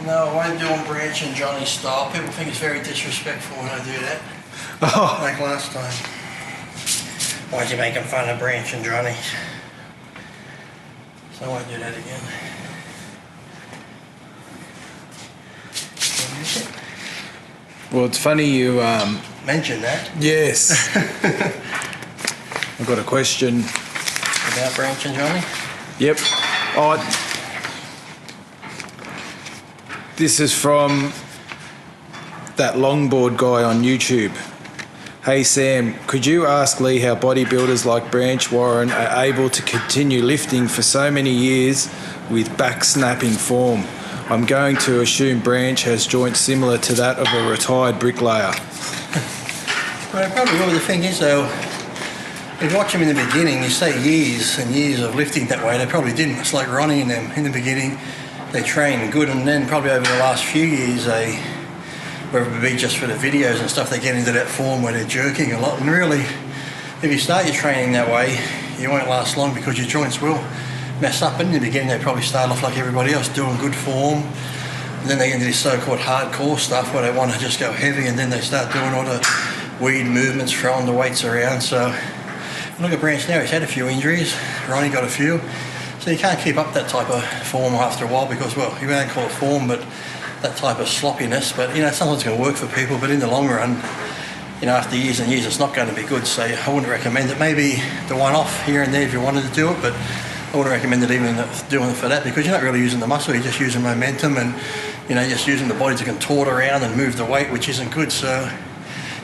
No, I won't do on Branch and Johnny style. People think it's very disrespectful when I do that. Oh. Like last time. Why'd you making fun of Branch and Johnny? So I won't do that again. Well, it's funny you mentioned that. Yes. I've got a question. About Branch and Johnny? Yep. This is from that longboard guy on YouTube. Hey Sam, could you ask Lee how bodybuilders like Brantchwarren are able to continue lifting for so many years with back snapping form? I'm going to assume Branch has joints similar to that of a retired bricklayer. Well, probably well, the thing is though, if you watch them in the beginning, you say years and years of lifting that way, they probably didn't. It's like Ronnie and them. In the beginning, they trained good, and then probably over the last few years, whether it be just for the videos and stuff, they get into that form where they're jerking a lot. And really, if you start your training that way, you won't last long because your joints will mess up. And in the beginning, they probably start off like everybody else, doing good form. And then they get into this so-called hardcore stuff where they want to just go heavy, and then they start doing all the weird movements, throwing the weights around. So look at Branch now, he's had a few injuries. Ronnie got a few. So you can't keep up that type of form after a while because, well, you won't call it form, but that type of sloppiness. But, you know, sometimes it's going to work for people, but in the long run, you know, after years and years, it's not going to be good. So I wouldn't recommend it. Maybe the one-off here and there if you wanted to do it, but I wouldn't recommend it even doing it for that because you're not really using the muscle, you're just using momentum and, you know, just using the body to contort around and move the weight, which isn't good. So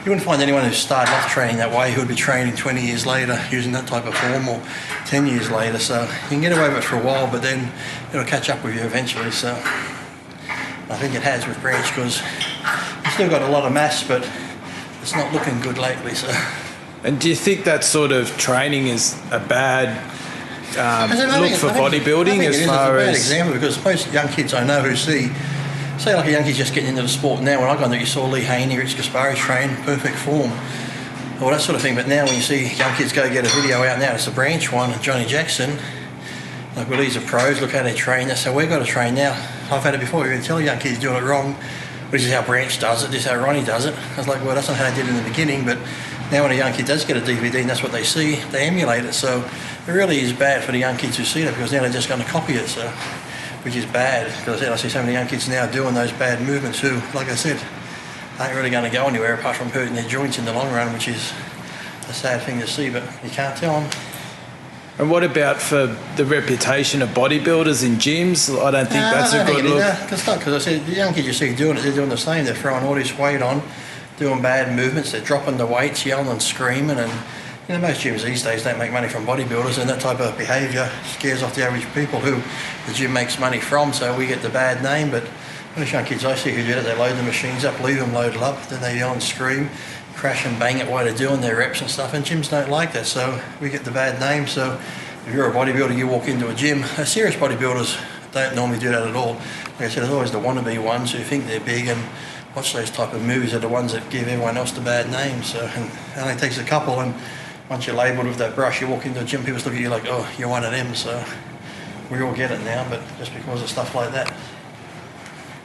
you wouldn't find anyone who started off training that way who would be training 20 years later using that type of form, or 10 years later. So you can get away with it for a while, but then it'll catch up with you eventually. So I think it has with Branch because he's still got a lot of mass, but it's not looking good lately. So. And do you think that sort of training is a bad look for bodybuilding as far as... It's a bad example because most young kids I know who say like a young kid's just getting into the sport now. When I got there, you saw Lee Haney, Rich Gaspari train, perfect form, all that sort of thing. But now when you see young kids go get a video out now, it's a Branch one, and ⟈ni잭슨, like, well, these are pros, look how they train. That's how we've got to train now. I've had it before, you can tell young kids doing it wrong. This is how Branch does it, this is how Ronnie does it. I was like, well, that's not how they did it in the beginning, but now when a young kid does get a DVD and that's what they see, they emulate it. So it really is bad for the young kids who see that because now they're just going to copy it. So, which is bad, because I see so many young kids now doing those bad movements who, like I said, aren't really going to go anywhere apart from hurting their joints in the long run, which is a sad thing to see, but you can't tell them. And what about for the reputation of bodybuilders in gyms? I don't think that's a good look. Because I said, the young kids you see doing it, they're doing the same. They're throwing all this weight on, doing bad movements, they're dropping the weights, yelling and screaming, and you know, most gyms these days don't make money from bodybuilders, and that type of behaviour scares off the average people who the gym makes money from, so we get the bad name. But most young kids I see who do it, they load the machines up, leave them loaded up, then they yell and scream, crash and bang it while they're doing their reps and stuff, and gyms don't like that, so we get the bad name. So if you're a bodybuilder, you walk into a gym, serious bodybuilders don't normally do that at all. Like I said, there's always the wannabe ones who think they're big and watch those type of moves are the ones that give everyone else the bad name. So, and it only takes a couple, and once you're labelled with that brush, you walk into a gym, people look at you like, oh, you're one of them. So we all get it now, but just because of stuff like that.